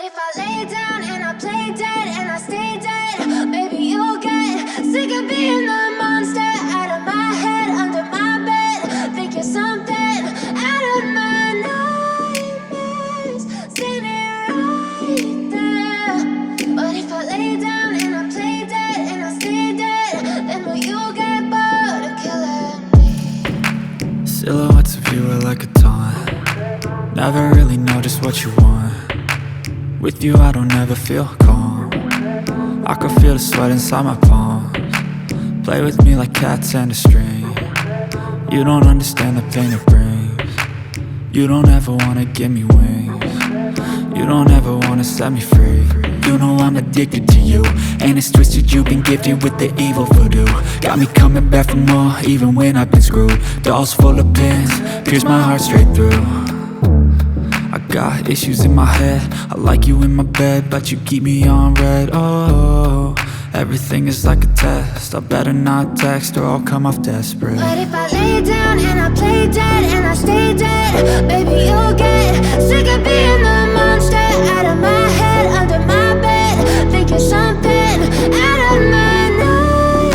if I lay down and I play dead and I stay dead, maybe you'll get sick of being the monster out of my head, under my bed. Think you're something out of my nightmares, standing right there. But if I lay down and I play dead and I stay dead, then will you get bored of killing me? Silhouettes of you are like a taunt. Never really know just what you want. With you I don't ever feel calm. I can feel the sweat inside my palms. Play with me like cats and a string. You don't understand the pain it brings. You don't ever wanna give me wings. You don't ever wanna set me free. You know I'm addicted to you, and it's twisted, you've been gifted with the evil voodoo. Got me coming back for more, even when I've been screwed. Dolls full of pins, pierce my heart straight through. I got issues in my head, I like you in my bed, but you keep me on red. Oh, everything is like a test, I better not text or I'll come off desperate. But if I lay down and I play dead and I stay dead, baby you'll get sick of being the monster out of my head, under my bed. Think you're something out of my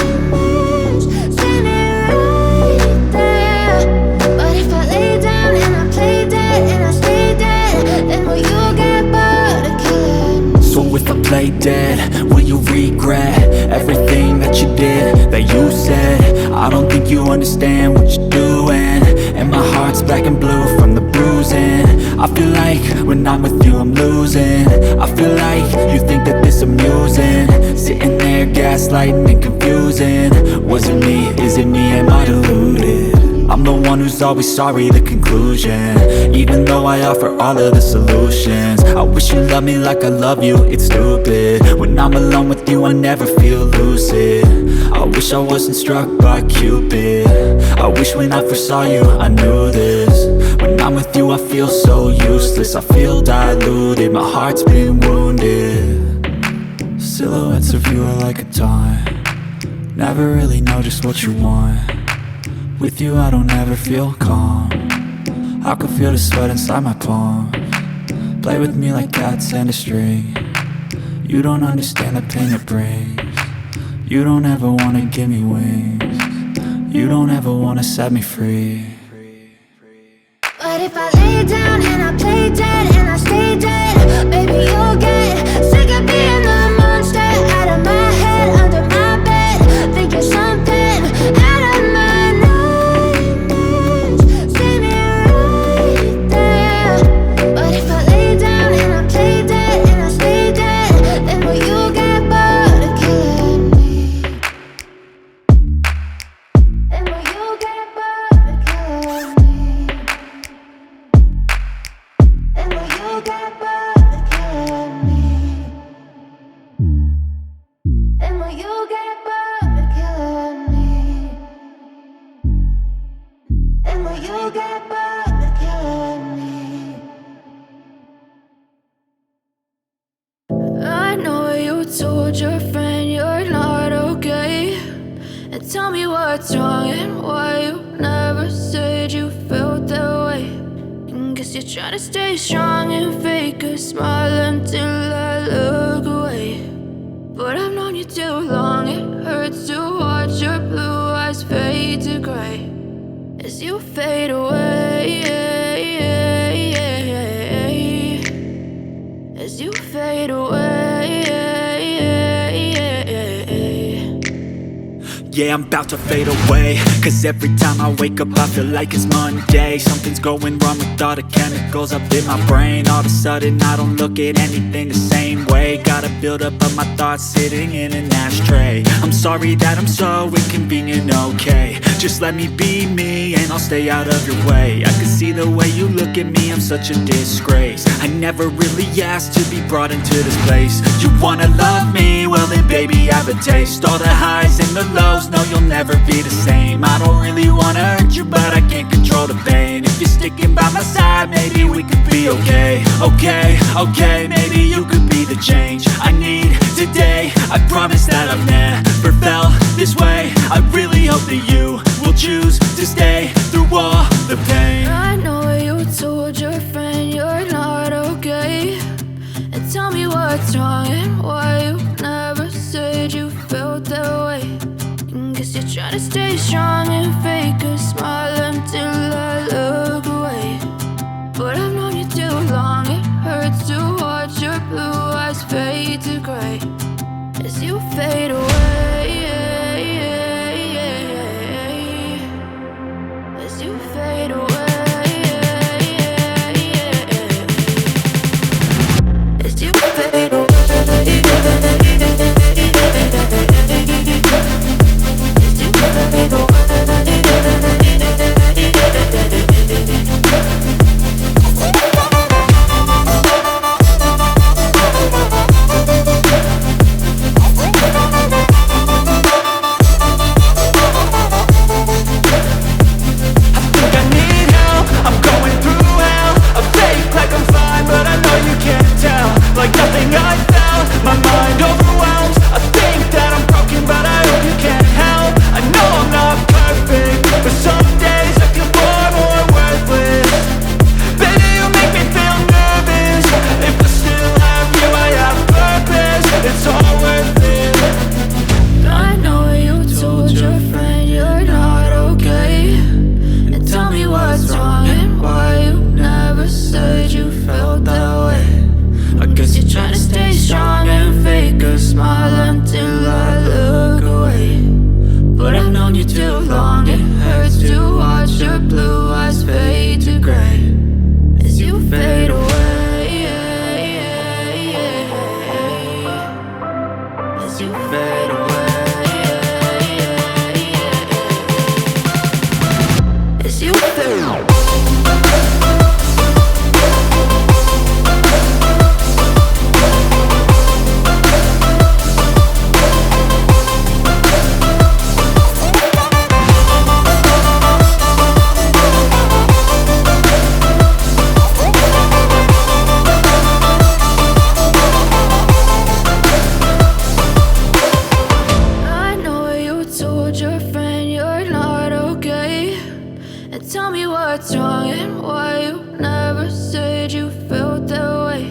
nightmares, standing right there. But if I lay down and I play dead and I stay dead, then will you get bored of killing me? So if I play dead, will you regret everything that you did, that you said? I don't think you understand what you're doing, and my heart's black and blue from the bruising. I feel like when I'm with you I'm losing. I feel like you think that this amusing, sitting there gaslighting and confusing. Was it me? Is it me? Am I deluded? I'm the one who's always sorry, the conclusion, even though I offer all of the solutions. I wish you loved me like I love you, it's stupid. When I'm alone with you I never feel lucid. I wish I wasn't struck by Cupid. I wish when I first saw you I knew this. When I'm with you I feel so useless, I feel diluted, my heart's been wounded. Silhouettes of you are like a taunt. Never really know just what you want. With you I don't ever feel calm. I can feel the sweat inside my palms. Play with me like cats and a string. You don't understand the pain it brings. You don't ever wanna give me wings. You don't ever wanna set me free. But if I lay down and I play dead and I stay dead, baby you'll get sick of being the monster out of my head, under my bed. Think you're something out of my nightmares, standing right there. But if I lay down and I play dead and I stay dead, then will you get bored of killing me? Then will you get bored of killing me? Then will you get bored of killing me? Then will you get bored of killing me? Then will you get bored of killing me? I know you told your friend you're not okay, and tell me what's wrong and why you never said you felt that way. And guess you're trying to stay strong and fake a smile until I look away. But I've known you too long, it hurts to watch your blue eyes fade to gray as you fade away, as you fade away. Yeah, I'm about to fade away, cause every time I wake up I feel like it's Monday. Something's going wrong with all the chemicals up in my brain. All of a sudden I don't look at anything the same way. Gotta build up of my thoughts sitting in an ashtray. I'm sorry that I'm so inconvenient, okay. Just let me be me and I'll stay out of your way. I can see the way you look at me, I'm such a disgrace. I never really asked to be brought into this place. You wanna love me? Well then baby I have a taste. All the highs and the lows, no you'll never be the same. I don't really wanna hurt you but I can't control the pain. If you're sticking by my side maybe we could be okay. Okay, maybe you could be the change I need today. I promise that I've never felt this way. I really hope that you will choose to stay through all the pain. I know you told your friend you're not okay, and tell what's wrong and why you never said you felt that way. Guess you're trying to stay strong and fake a smile until I look away. But I've known you too long, it hurts to watch your blue eyes fade to gray as you fade away. As you fade away. As you fade away. Like nothing I felt, my mind overwhelms. I think that I'm broken, but I hope you can't help. I know I'm not perfect, but some days I feel far more worthless. Baby, you make me feel nervous. If I still have you, I have purpose. It's all worth it. I know you told your friend you're not okay, and tell me what's wrong and why you never said you felt that way. I guess you're trying to stay strong and fake a smile until I look away. But I've known you too long, it hurts to watch your blue eyes fade to gray as you fade away. As you fade away. As you fade away. Tell me what's wrong and why you never said you felt that way.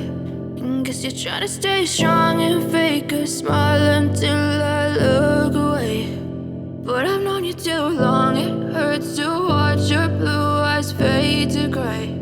Guess you're trying to stay strong and fake a smile until I look away. But I've known you too long, it hurts to watch your blue eyes fade to gray